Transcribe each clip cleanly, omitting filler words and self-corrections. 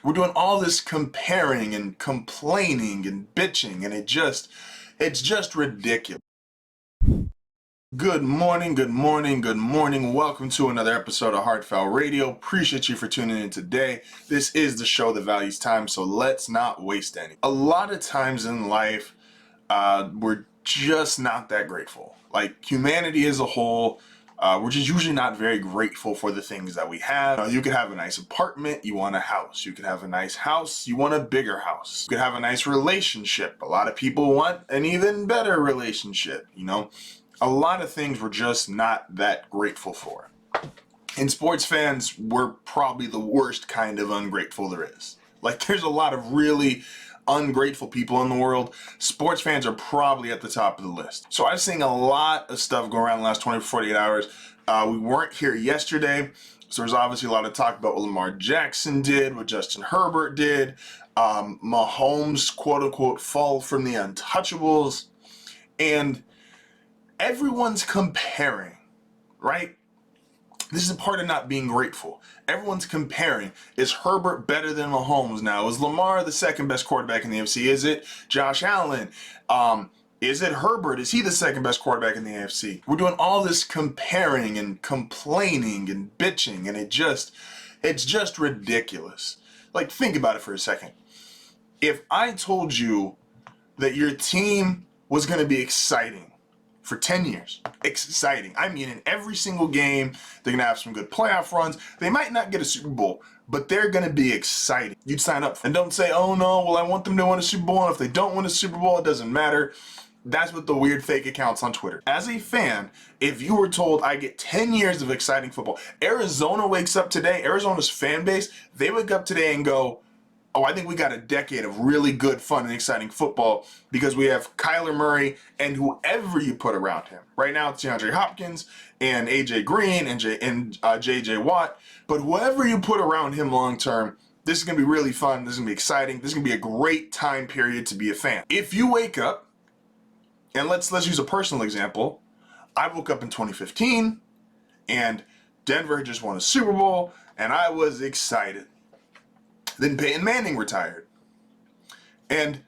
We're doing all this comparing and complaining and bitching, and it's just ridiculous. Good morning, good morning, good morning. Welcome to another episode of HardFoul Radio. Appreciate you for tuning in today. This is the show that values time, so let's not waste any. A lot of times in life, we're just not that grateful. Like humanity as a whole, we're just usually not very grateful for the things that we have. You could have a nice apartment, you want a house. You could have a nice house, you want a bigger house. You could have a nice relationship. A lot of people want an even better relationship, A lot of things we're just not that grateful for. And sports fans, we're probably the worst kind of ungrateful there is. Like, there's a lot of really ungrateful people in the world. Sports fans are probably at the top of the list. So I've seen a lot of stuff go around the last 24, 48 hours. We weren't here yesterday, so there's obviously a lot of talk about what Lamar Jackson did, what Justin Herbert did, Mahomes, quote unquote, fall from the untouchables, and everyone's comparing, right? This is a part of not being grateful. Everyone's comparing. Is Herbert better than Mahomes now? Is Lamar the second best quarterback in the AFC? Is it Josh Allen? Is it Herbert? Is he the second best quarterback in the AFC? We're doing all this comparing and complaining and bitching, and it's just ridiculous. Like, think about it for a second. If I told you that your team was going to be exciting for 10 years. Exciting. I mean, in every single game, they're going to have some good playoff runs. They might not get a Super Bowl, but they're going to be exciting. You'd sign up. And don't say, oh no, well, I want them to win a Super Bowl. And if they don't win a Super Bowl, it doesn't matter. That's what the weird fake accounts on Twitter. As a fan, if you were told I get 10 years of exciting football, Arizona wakes up today, Arizona's fan base, they wake up today and go, oh, I think we got a decade of really good, fun, and exciting football because we have Kyler Murray and whoever you put around him. Right now, it's DeAndre Hopkins and AJ Green and JJ Watt. But whoever you put around him long term, this is going to be really fun. This is going to be exciting. This is going to be a great time period to be a fan. If you wake up, and let's use a personal example. I woke up in 2015, and Denver had just won a Super Bowl, and I was excited. Then Peyton Manning retired. And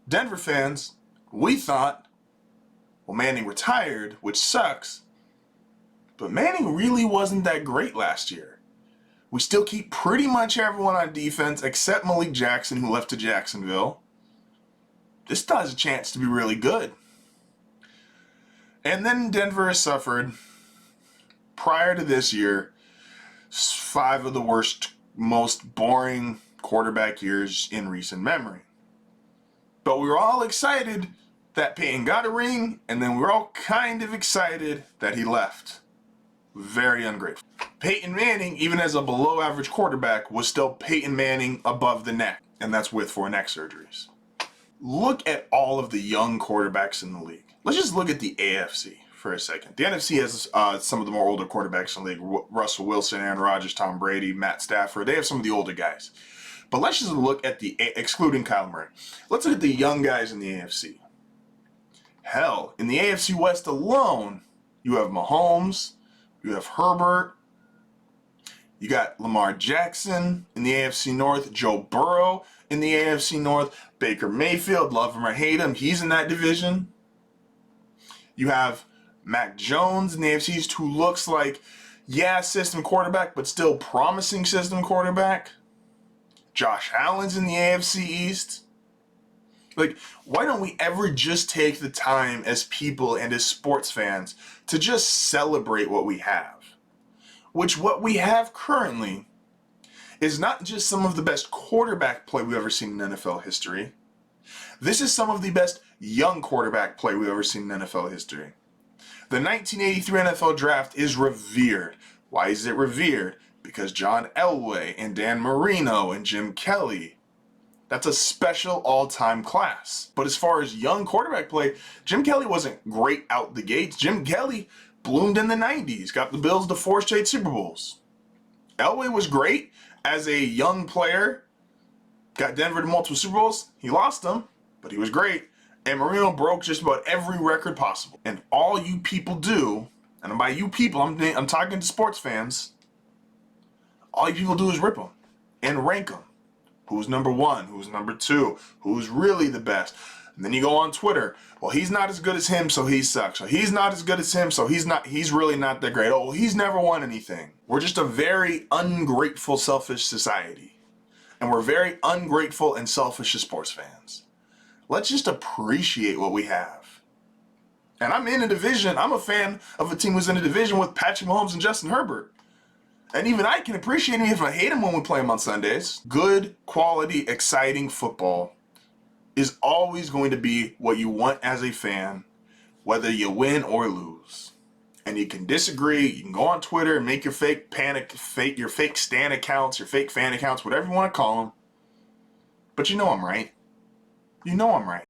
Denver fans, we thought, well, Manning retired, which sucks, but Manning really wasn't that great last year. We still keep pretty much everyone on defense except Malik Jackson, who left to Jacksonville. This still has a chance to be really good. And then Denver has suffered, prior to this year, 5 of the worst, most boring quarterback years in recent memory. But we were all excited that Peyton got a ring, and then we were all kind of excited that he left. Very ungrateful. Peyton Manning, even as a below average quarterback, was still Peyton Manning above the neck, and that's with 4 neck surgeries. Look at all of the young quarterbacks in the league. Let's just look at the AFC for a second. The NFC has some of the more older quarterbacks in the league. Russell Wilson, Aaron Rodgers, Tom Brady, Matt Stafford. They have some of the older guys. But let's just look at excluding Kyler Murray. Let's look at the young guys in the AFC. Hell, in the AFC West alone, you have Mahomes, you have Herbert, you got Lamar Jackson in the AFC North, Joe Burrow in the AFC North, Baker Mayfield, love him or hate him, he's in that division. You have Mac Jones in the AFC East, who looks like, yeah, system quarterback, but still promising system quarterback. Josh Allen's in the AFC East. Like, why don't we ever just take the time as people and as sports fans to just celebrate what we have? Which what we have currently is not just some of the best quarterback play we've ever seen in NFL history. This is some of the best young quarterback play we've ever seen in NFL history. The 1983 NFL Draft is revered. Why is it revered? Because John Elway and Dan Marino and Jim Kelly, that's a special all-time class. But as far as young quarterback play, Jim Kelly wasn't great out the gates. Jim Kelly bloomed in the 90s, got the Bills to 4 straight Super Bowls. Elway was great as a young player, got Denver to multiple Super Bowls. He lost them, but he was great. And Marino broke just about every record possible. And all you people do, and by you people, I'm talking to sports fans, all you people do is rip them and rank them Who's number one? Who's number two? Who's really the best? And then you go on Twitter. Well, he's not as good as him, so he sucks. Or he's not as good as him, so he's really not that great. Oh, he's never won anything. We're just a very ungrateful, selfish society. And we're very ungrateful and selfish as sports fans. Let's just appreciate what we have. And I'm in a division. I'm a fan of a team who's in a division with Patrick Mahomes and Justin Herbert. And even I can appreciate him if I hate him when we play him on Sundays. Good, quality, exciting football is always going to be what you want as a fan, whether you win or lose. And you can disagree. You can go on Twitter and make your fake stan accounts, your fake fan accounts, whatever you want to call them. But you know I'm right. You know I'm right.